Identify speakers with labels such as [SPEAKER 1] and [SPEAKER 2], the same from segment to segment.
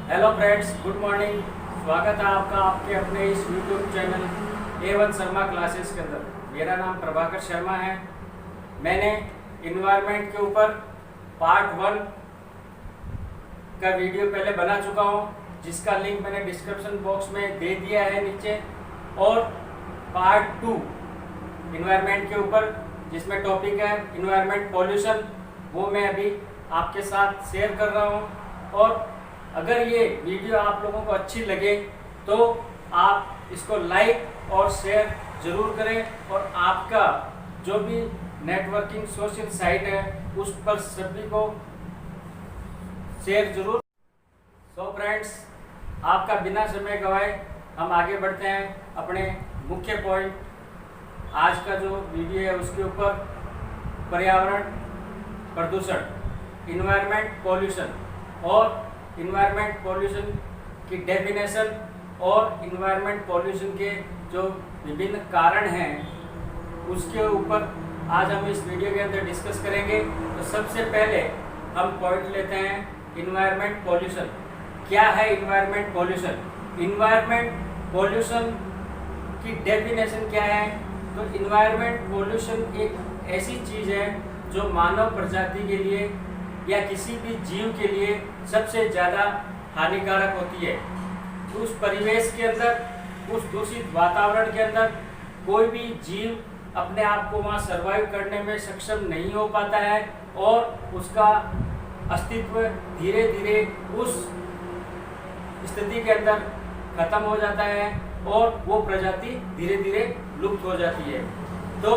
[SPEAKER 1] Hello friends, good morning. स्वागत है आपका आपके अपने इस YouTube channel A1 Sharma classes के अंदर। मेरा नाम प्रभाकर शर्मा है। मैंने इन्वायरमेंट के ऊपर पार्ट 1 का वीडियो पहले बना चुका हूँ, जिसका लिंक मैंने डिस्क्रिप्शन बॉक्स में दे दिया है नीचे। और पार्ट 2 इन्वायरमेंट के ऊपर, जिसमें टॉपिक है इन्वायरमेंट पॉल्यूशन, वो मैं अभी आपके साथ शेयर कर रहा हूँ। और अगर ये वीडियो आप लोगों को अच्छी लगे तो आप इसको लाइक और शेयर ज़रूर करें, और आपका जो भी नेटवर्किंग सोशल साइट है उस पर सभी को शेयर जरूर। सो फ्रेंड्स, आपका बिना समय गवाए हम आगे बढ़ते हैं अपने मुख्य पॉइंट। आज का जो वीडियो है उसके ऊपर पर्यावरण प्रदूषण, इन्वायरमेंट पॉल्यूशन, और इन्वायरमेंट पॉल्यूशन की डेफिनेशन और इन्वायरमेंट पॉल्यूशन के जो विभिन्न कारण हैं उसके ऊपर आज हम इस वीडियो के अंदर डिस्कस करेंगे। तो सबसे पहले हम पॉइंट लेते हैं इन्वायरमेंट पॉल्यूशन। क्या है इन्वायरमेंट पॉल्यूशन? इन्वायरमेंट पॉल्यूशन की डेफिनेशन क्या है? तो इन्वायरमेंट पॉल्यूशन एक ऐसी चीज़ है जो मानव प्रजाति के लिए या किसी भी जीव के लिए सबसे ज़्यादा हानिकारक होती है। उस परिवेश के अंदर, उस दूषित वातावरण के अंदर कोई भी जीव अपने आप को वहाँ सर्वाइव करने में सक्षम नहीं हो पाता है, और उसका अस्तित्व धीरे धीरे उस स्थिति के अंदर खत्म हो जाता है और वो प्रजाति धीरे धीरे लुप्त हो जाती है। तो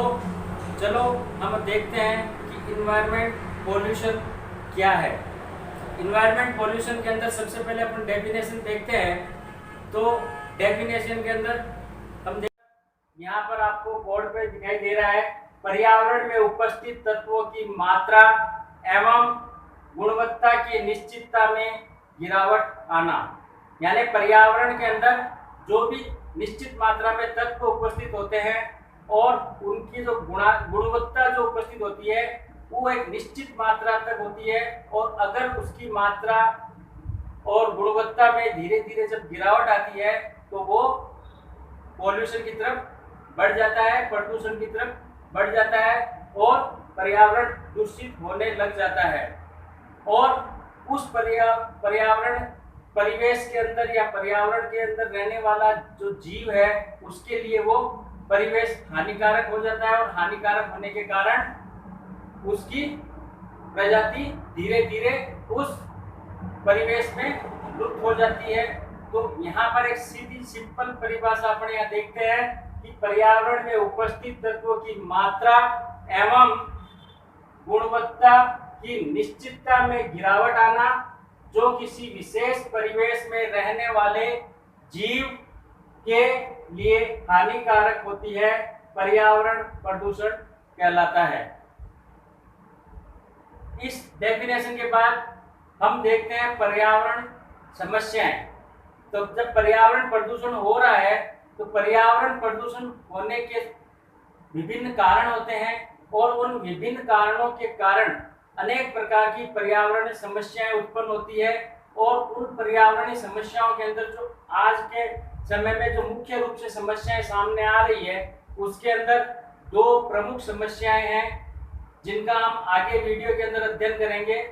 [SPEAKER 1] चलो हम देखते हैं कि इन्वायरमेंट पॉल्यूशन क्या है। इन्वायरमेंट पॉल्यूशन के अंदर सबसे पहले अपन डेफिनेशन देखते हैं। तो डेफिनेशन के अंदर हम यहाँ पर आपको बोर्ड पे दिखाई दे रहा है, पर्यावरण में उपस्थित तत्वों की मात्रा एवं गुणवत्ता की निश्चितता में गिरावट आना। यानी पर्यावरण के अंदर जो भी निश्चित मात्रा में तत्व उपस्थित होते हैं और उनकी जो गुणवत्ता जो उपस्थित होती है वो एक निश्चित मात्रा तक होती है, और अगर उसकी मात्रा और गुणवत्ता में धीरे धीरे जब गिरावट आती है तो वो पॉल्यूशन की तरफ बढ़ जाता है, प्रदूषण की तरफ बढ़ जाता है, और पर्यावरण दूषित होने लग जाता है। और उस पर्यावरण परिवेश के अंदर या पर्यावरण के अंदर रहने वाला जो जीव है उसके लिए वो परिवेश हानिकारक हो जाता है, और हानिकारक होने के कारण उसकी प्रजाति धीरे धीरे उस परिवेश में लुप्त हो जाती है। तो यहाँ पर एक सीधी सिंपल परिभाषा अपने यहाँ देखते हैं कि पर्यावरण में उपस्थित तत्वों की मात्रा एवं गुणवत्ता की निश्चितता में गिरावट आना, जो किसी विशेष परिवेश में रहने वाले जीव के लिए हानिकारक होती है, पर्यावरण प्रदूषण कहलाता है। इस डेफिनेशन के बाद हम देखते हैं पर्यावरण समस्याएं। तो जब पर्यावरण प्रदूषण हो रहा है तो पर्यावरण प्रदूषण होने के विभिन्न कारण होते हैं, और उन विभिन्न कारणों के कारण अनेक प्रकार की पर्यावरणीय समस्याएं उत्पन्न होती है। और उन पर्यावरणीय समस्याओं के अंदर जो आज के समय में जो मुख्य रूप से समस्याएं सामने आ रही है उसके अंदर दो प्रमुख समस्याएं हैं जिनका हम आगे वीडियो के अंदर अध्ययन करेंगे।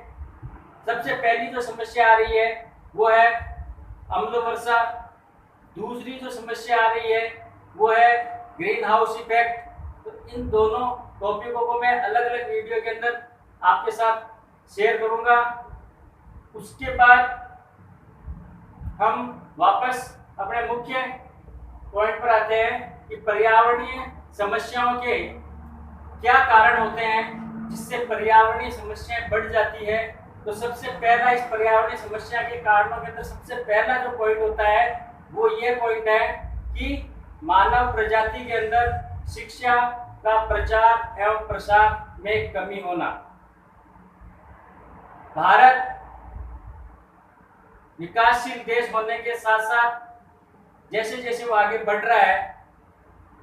[SPEAKER 1] सबसे पहली जो समस्या आ रही है वो है अम्ल वर्षा। दूसरी जो समस्या आ रही है वो है ग्रीन हाउस इफेक्ट। तो इन दोनों टॉपिकों को मैं अलग अलग वीडियो के अंदर आपके साथ शेयर करूंगा। उसके बाद हम वापस अपने मुख्य पॉइंट पर आते हैं कि पर्यावरणीय समस्याओं के क्या कारण होते हैं जिससे पर्यावरणीय समस्याएं बढ़ जाती है। तो सबसे पहला इस पर्यावरणीय समस्या के कारणों के अंदर सबसे पहला जो पॉइंट होता है वो ये पॉइंट है कि मानव प्रजाति के अंदर शिक्षा का प्रचार एवं प्रसार में कमी होना। भारत विकासशील देश होने के साथ साथ जैसे जैसे वो आगे बढ़ रहा है,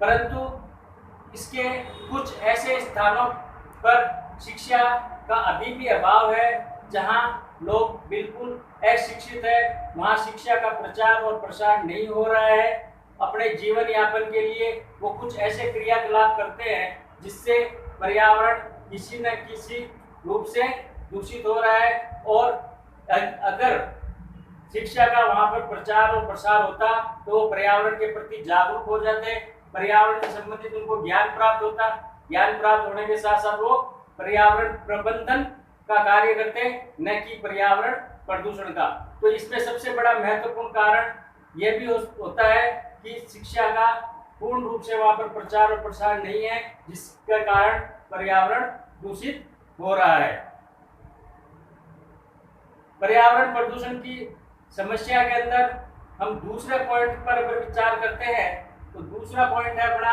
[SPEAKER 1] परंतु इसके कुछ ऐसे स्थानों पर शिक्षा का अभी भी अभाव है जहां लोग बिल्कुल अशिक्षित है, वहाँ शिक्षा का प्रचार और प्रसार नहीं हो रहा है। अपने जीवन यापन के लिए वो कुछ ऐसे क्रियाकलाप करते हैं जिससे पर्यावरण किसी न किसी रूप से दूषित हो रहा है। और अगर शिक्षा का वहाँ पर प्रचार और प्रसार होता तो वो पर्यावरण के प्रति जागरूक हो जाते, पर्यावरण से संबंधित उनको ज्ञान प्राप्त होता, ज्ञान प्राप्त होने के साथ साथ वो पर्यावरण प्रबंधन का कार्य करते, न कि पर्यावरण प्रदूषण का। तो इसमें सबसे बड़ा महत्वपूर्ण कारण यह भी होता है कि शिक्षा का पूर्ण रूप से वहाँ पर प्रचार और प्रसार नहीं है, जिसके कारण पर्यावरण दूषित हो रहा है। पर्यावरण प्रदूषण की समस्या के अंदर हम दूसरे पॉइंट पर अगर विचार करते हैं तो दूसरा पॉइंट है अपना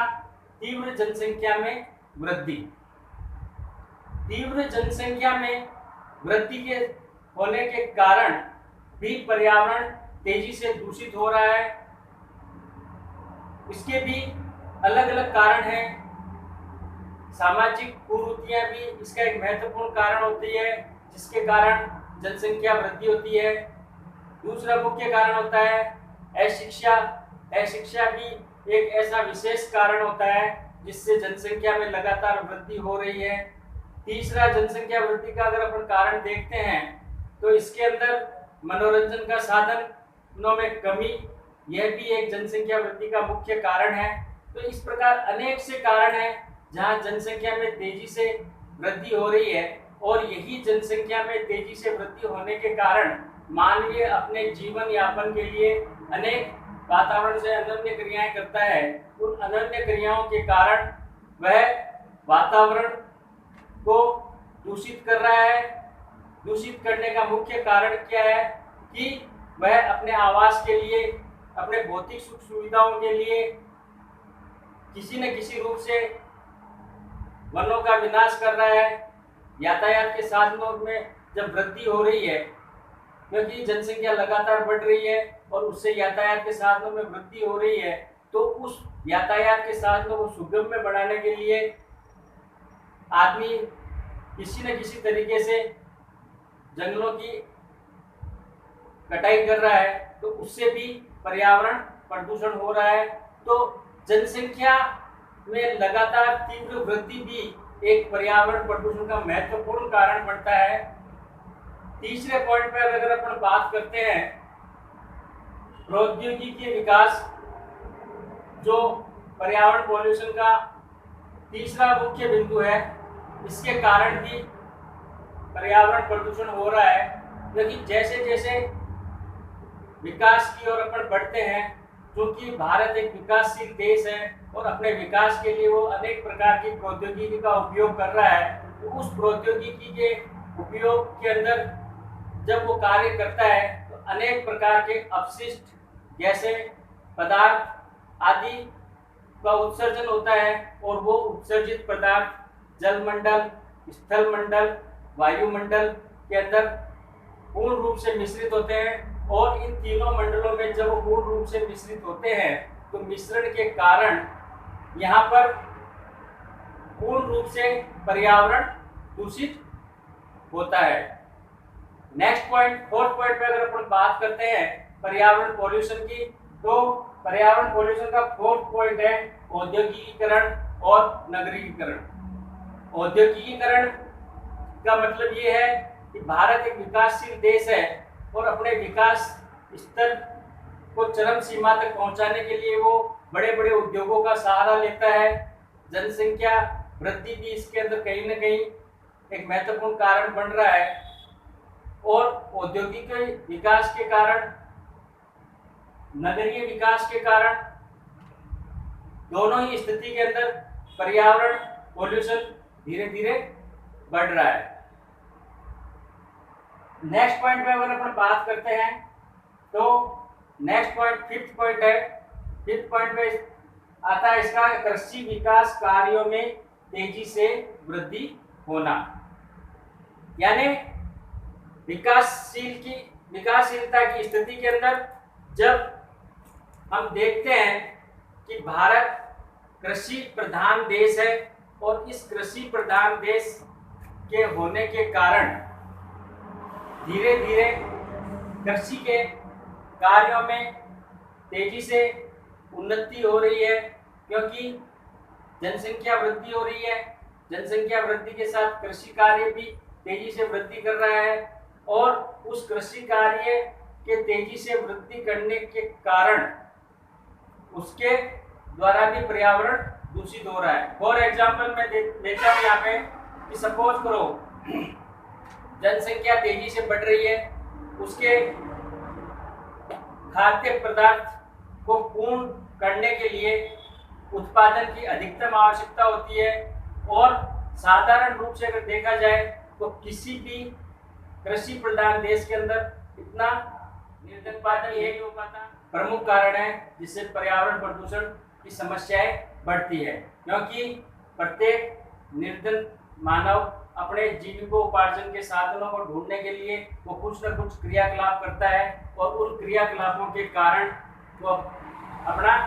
[SPEAKER 1] तीव्र जनसंख्या में वृद्धि। तीव्र जनसंख्या में वृद्धि के होने के कारण भी पर्यावरण तेजी से दूषित हो रहा है। इसके भी अलग अलग कारण हैं। सामाजिक कुरीतियां भी इसका एक महत्वपूर्ण कारण होती है, जिसके कारण जनसंख्या वृद्धि होती है। दूसरा मुख्य कारण होता है अशिक्षा। अशिक्षा भी एक ऐसा विशेष कारण होता है जिससे जनसंख्या में लगातार वृद्धि हो रही है। तीसरा, जनसंख्या वृद्धि का अगर अपन कारण देखते हैं तो इसके अंदर मनोरंजन का साधनों में कमी, यह भी एक जनसंख्या वृद्धि का मुख्य कारण है। तो इस प्रकार अनेक से कारण हैं जहां जनसंख्या में तेजी से वृद्धि हो रही है, और यही जनसंख्या में तेजी से वृद्धि होने के कारण मानवीय अपने जीवन यापन के लिए अनेक वातावरण से अनन्य क्रियाएं करता है। उन अनन्य क्रियाओं के कारण वह वातावरण को दूषित कर रहा है। दूषित करने का मुख्य कारण क्या है कि वह अपने आवास के लिए, अपने भौतिक सुख सुविधाओं के लिए किसी न किसी रूप से वनों का विनाश कर रहा है। यातायात के साधनों में जब वृद्धि हो रही है, क्योंकि जनसंख्या लगातार बढ़ रही है और उससे यातायात के साधनों में वृद्धि हो रही है, तो उस यातायात के साधनों को सुगम बनाने के लिए आदमी किसी न किसी तरीके से जंगलों की कटाई कर रहा है, तो उससे भी पर्यावरण प्रदूषण हो रहा है। तो जनसंख्या में लगातार तीव्र वृद्धि भी एक पर्यावरण प्रदूषण का महत्वपूर्ण कारण बनता है। तीसरे पॉइंट पर अगर अपन बात करते हैं, प्रौद्योगिकी के विकास जो पर्यावरण पॉल्यूशन का तीसरा मुख्य बिंदु है, इसके कारण भी पर्यावरण प्रदूषण हो रहा है। क्योंकि जैसे जैसे विकास की ओर अपन बढ़ते हैं, क्योंकि भारत एक विकासशील देश है और अपने विकास के लिए वो अनेक प्रकार की प्रौद्योगिकी का उपयोग कर रहा है, तो उस प्रौद्योगिकी के उपयोग के अंदर जब वो कार्य करता है तो अनेक प्रकार के अपशिष्ट जैसे पदार्थ आदि का उत्सर्जन होता है, और वो उत्सर्जित पदार्थ जलमंडल, स्थल मंडल, वायुमंडल के अंदर पूर्ण रूप से मिश्रित होते हैं। और इन तीनों मंडलों में जब वो पूर्ण रूप से मिश्रित होते हैं तो मिश्रण के कारण यहाँ पर पूर्ण रूप से पर्यावरण दूषित होता है। नेक्स्ट पॉइंट, फोर्थ पॉइंट पे अगर अपन बात करते हैं पर्यावरण पॉल्यूशन की, तो पर्यावरण पॉल्यूशन का फोर्थ पॉइंट है औद्योगिकीकरण और नगरीकरण। औद्योगिकीकरण का मतलब ये है कि भारत एक विकासशील देश है और अपने विकास स्तर को चरम सीमा तक पहुंचाने के लिए वो बड़े बड़े उद्योगों का सहारा लेता है। जनसंख्या वृद्धि भी इसके अंदर कहीं न कहीं एक महत्वपूर्ण कारण बन रहा है, और औद्योगिक विकास के कारण, नगरीय विकास के कारण, दोनों ही स्थिति के अंदर पर्यावरण पॉल्यूशन धीरे धीरे बढ़ रहा है। नेक्स्ट पॉइंट पे अगर अपन बात करते हैं तो नेक्स्ट पॉइंट फिफ्थ पॉइंट है। फिफ्थ पॉइंट पे आता है इसका कृषि विकास कार्यों में तेजी से वृद्धि होना। यानी विकासशीलता की स्थिति के अंदर जब हम देखते हैं कि भारत कृषि प्रधान देश है, और इस कृषि प्रधान देश के होने के कारण धीरे धीरे कृषि के कार्यों में तेजी से उन्नति हो रही है, क्योंकि जनसंख्या वृद्धि हो रही है। जनसंख्या वृद्धि के साथ कृषि कार्य भी तेजी से वृद्धि कर रहा है, और उस कृषि कार्य के तेजी से वृद्धि करने के कारण उसके द्वारा भी पर्यावरण दूषित हो रहा है। फॉर एग्जाम्पल मैं देता हूँ यहाँ पे कि सपोज करो जनसंख्या तेजी से बढ़ रही है, उसके खाद्य पदार्थ को पूर्ण करने के लिए उत्पादन की अधिकतम आवश्यकता होती है, और साधारण रूप से अगर देखा जाए तो किसी भी कृषि प्रधान देश के अंदर इतना निर्गत उत्पादन नहीं हो पाता। प्रमुख कारण है जिससे पर्यावरण प्रदूषण की समस्याएं बढ़ती है, क्योंकि प्रत्येक निर्धन मानव अपने जीविकोपार्जन के साधनों को ढूंढने के लिए वो कुछ न कुछ क्रियाकलाप करता है, और उन क्रियाकलापों के कारण वो अपना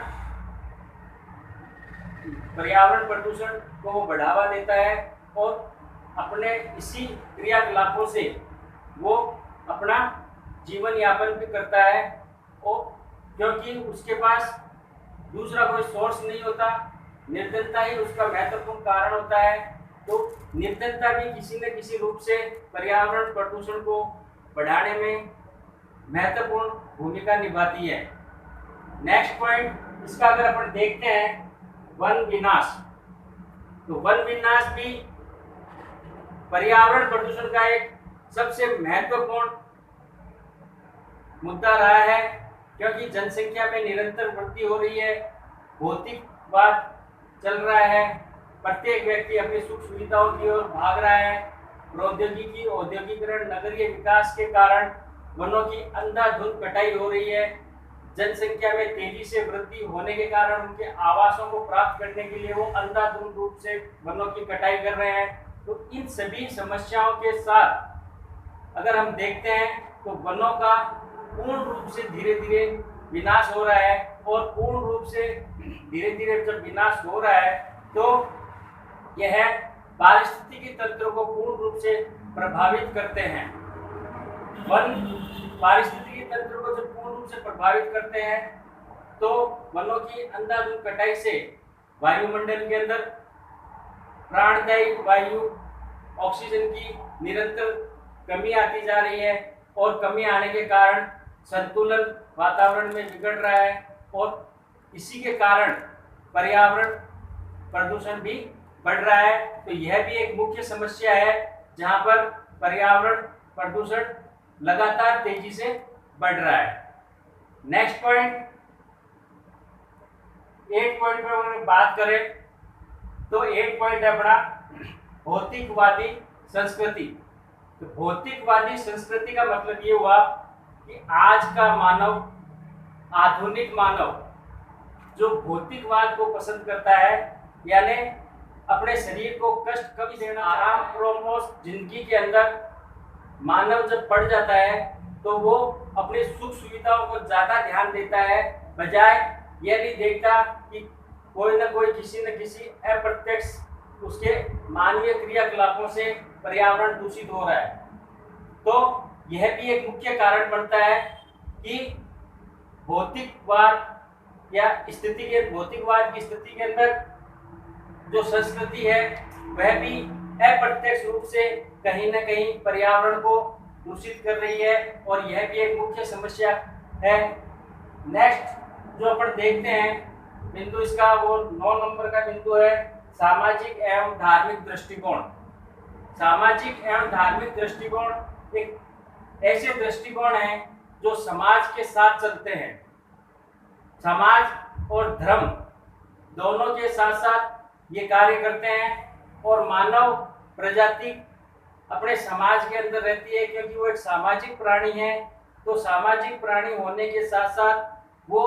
[SPEAKER 1] पर्यावरण प्रदूषण को वो बढ़ावा देता है, और अपने इसी क्रियाकलापों से वो अपना जीवन यापन भी करता है, और क्योंकि उसके पास दूसरा कोई सोर्स नहीं होता, निर्धनता ही उसका महत्वपूर्ण कारण होता है। तो निर्धनता भी किसी न किसी रूप से पर्यावरण प्रदूषण को बढ़ाने में महत्वपूर्ण भूमिका निभाती है। नेक्स्ट पॉइंट इसका अगर अपन देखते हैं वन विनाश, तो वन विनाश भी पर्यावरण प्रदूषण का एक सबसे महत्वपूर्ण मुद्दा रहा है, क्योंकि जनसंख्या में निरंतर वृद्धि हो रही है, भौतिकवाद चल रहा है, प्रत्येक व्यक्ति अपनी सुख सुविधाओं की ओर भाग रहा है। प्रौद्योगिकी, औद्योगिकरण, नगरीय विकास के कारण वनों की अंधाधुंध कटाई हो रही है। जनसंख्या में तेजी से वृद्धि होने के कारण उनके आवासों को प्राप्त करने के लिए वो अंधाधुंध रूप से वनों की कटाई कर रहे हैं। तो इन सभी समस्याओं के साथ अगर हम देखते हैं तो वनों का पूर्ण रूप से धीरे धीरे विनाश हो रहा है, और पूर्ण रूप से धीरे धीरे जब विनाश हो रहा है तो यह पारिस्थितिकी तंत्र को पूर्ण रूप से प्रभावित करते हैं। वन पारिस्थितिकी तंत्र को जब पूर्ण रूप से प्रभावित करते हैं तो वनों की अंधाधुंध कटाई से वायुमंडल के अंदर प्राणदायी वायु ऑक्सीजन की निरंतर कमी आती जा रही है, और कमी आने के कारण संतुलन वातावरण में बिगड़ रहा है, और इसी के कारण पर्यावरण प्रदूषण भी बढ़ रहा है। तो यह भी एक मुख्य समस्या है जहां पर पर्यावरण प्रदूषण लगातार तेजी से बढ़ रहा है। नेक्स्ट पॉइंट 8 पॉइंट पर अगर बात करें तो 8 पॉइंट है अपना भौतिकवादी संस्कृति। तो भौतिकवादी संस्कृति का मतलब ये हुआ कि आज का मानव, आधुनिक मानव जो भौतिकवाद को पसंद करता है, यानी अपने शरीर को कष्ट कभी देना, आराम प्रमोश जिंदगी के अंदर मानव जब पड़ जाता है तो वो अपनी सुख सुविधाओं को ज्यादा ध्यान देता है, बजाय यह नहीं देखता कि कोई न कोई किसी न किसी अप्रत्यक्ष उसके मानवीय क्रियाकलापों से पर्यावरण दूषित हो रहा है। तो यह भी एक मुख्य कारण बनता है कि भौतिकवाद भौतिकवाद की स्थिति के अंदर जो संस्कृति है वह भी अप्रत्यक्ष रूप से कहीं न कहीं पर्यावरण को दूषित कर रही है, और यह भी एक मुख्य समस्या है। नेक्स्ट जो अपन देखते हैं बिंदु, इसका वो 9 नंबर का बिंदु है सामाजिक एवं धार्मिक दृष्टिकोण। सामाजिक एवं धार्मिक दृष्टिकोण एक ऐसे दृष्टिकोण है जो समाज के साथ चलते हैं। समाज और धर्म दोनों के साथ साथ ये कार्य करते हैं, और मानव प्रजाति अपने समाज के अंदर रहती है, क्योंकि वो एक सामाजिक प्राणी है। तो सामाजिक प्राणी होने के साथ साथ वो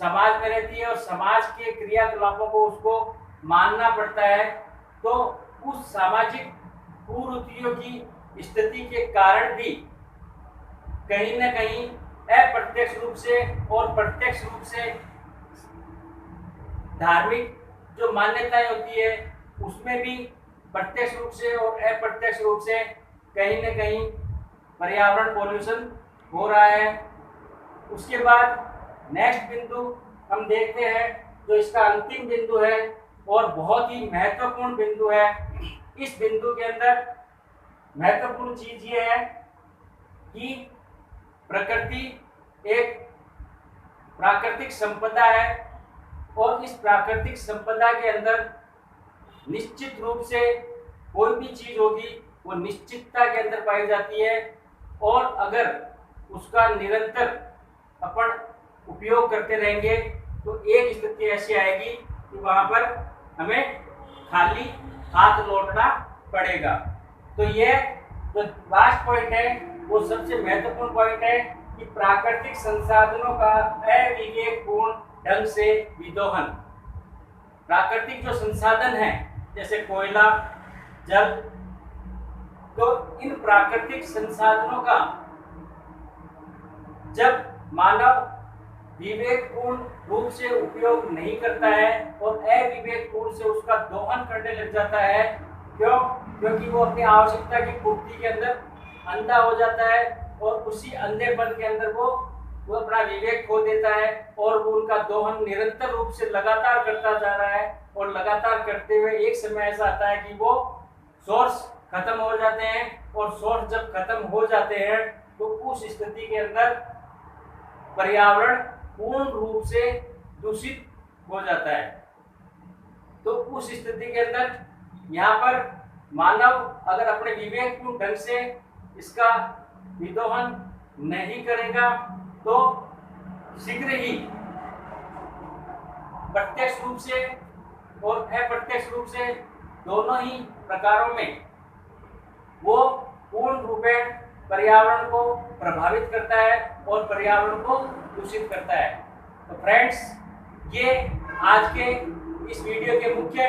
[SPEAKER 1] समाज में रहती है, और समाज के क्रियाकलापों को उसको मानना पड़ता है। तो उस सामाजिक कुरीतियों की स्थिति के कारण भी कहीं न कहीं अप्रत्यक्ष रूप से और प्रत्यक्ष रूप से धार्मिक जो मान्यताएं होती है उसमें भी प्रत्यक्ष रूप से और अप्रत्यक्ष रूप से कहीं न कहीं पर्यावरण पॉल्यूशन हो रहा है। उसके बाद नेक्स्ट बिंदु हम देखते हैं, जो इसका अंतिम बिंदु है और बहुत ही महत्वपूर्ण बिंदु है। इस बिंदु के अंदर महत्वपूर्ण चीज ये है कि प्रकृति एक प्राकृतिक संपदा है और इस प्राकृतिक संपदा के अंदर निश्चित रूप से कोई भी चीज होगी वो निश्चितता के अंदर पाई जाती है, और अगर उसका निरंतर अपन उपयोग करते रहेंगे तो एक स्थिति ऐसी आएगी कि वहां पर हमें खाली हाथ लौटना पड़ेगा। तो ये जो लास्ट पॉइंट है वो सबसे महत्वपूर्ण पॉइंट है कि प्राकृतिक संसाधनों का अविवेकपूर्ण ढंग से विदोहन। प्राकृतिक जो संसाधन है जैसे कोयला, जल, तो इन प्राकृतिक संसाधनों का जब मानव विवेकपूर्ण रूप से उपयोग नहीं करता है और अविवेकपूर्ण से उसका दोहन करने लग जाता है, क्योंकि वो अपनी आवश्यकता की पूर्ति के अंदर अंधा हो जाता है और उसी अंधेपन के अंदर वो अपना विवेक खो देता है और वो उनका दोहन निरंतर रूप से लगातार करता जा रहा है। और लगातार करते हुए एक समय ऐसा आता है कि वो सोर्स खत्म हो जाते हैं, और सोर्स जब खत्म हो जाते हैं तो उस स्थिति के अंदर पर्यावरण पूर्ण रूप से दूषित हो जाता है। तो उस स्थिति के अंदर यहाँ पर मानव अगर अपने विवेकपूर्ण ढंग से इसका विदोहन नहीं करेगा तो शीघ्र ही प्रत्यक्ष रूप से और अप्रत्यक्ष रूप से दोनों ही प्रकारों में वो पूर्ण रूपेण पर्यावरण को प्रभावित करता है और पर्यावरण को दूषित करता है। तो फ्रेंड्स, ये आज के इस वीडियो के मुख्य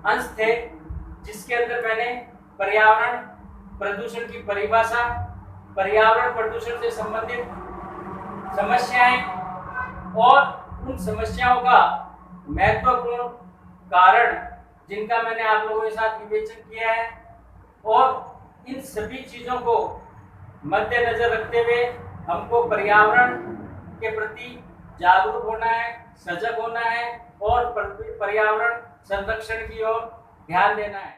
[SPEAKER 1] अंश थे, जिसके अंदर मैंने पर्यावरण प्रदूषण की परिभाषा, पर्यावरण प्रदूषण से संबंधित समस्याएं और उन समस्याओं का महत्वपूर्ण कारण जिनका मैंने आप लोगों के साथ विवेचन किया है, और इन सभी चीजों को मद्देनजर रखते हुए हमको पर्यावरण के प्रति जागरूक होना है, सजग होना है और पर्यावरण संरक्षण की ओर ध्यान देना है।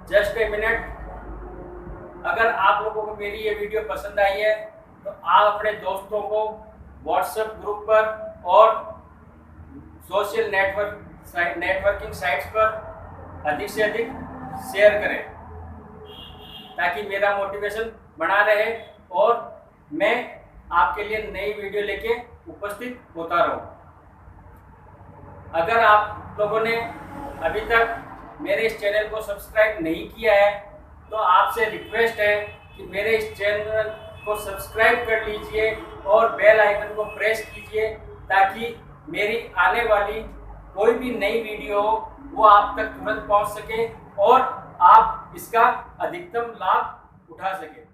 [SPEAKER 1] जस्ट ए मिनट, अगर आप लोगों को मेरी ये वीडियो पसंद आई है तो आप अपने दोस्तों को व्हाट्सएप ग्रुप पर और सोशल नेटवर्किंग साइट्स पर अधिक से अधिक शेयर करें, ताकि मेरा मोटिवेशन बना रहे और मैं आपके लिए नई वीडियो लेके उपस्थित होता रहूं। अगर आप लोगों ने अभी तक मेरे इस चैनल को सब्सक्राइब नहीं किया है तो आपसे रिक्वेस्ट है कि मेरे इस चैनल को सब्सक्राइब कर लीजिए और बेल आइकन को प्रेस कीजिए, ताकि मेरी आने वाली कोई भी नई वीडियो हो वो आप तक तुरंत पहुंच सके और आप इसका अधिकतम लाभ उठा सके।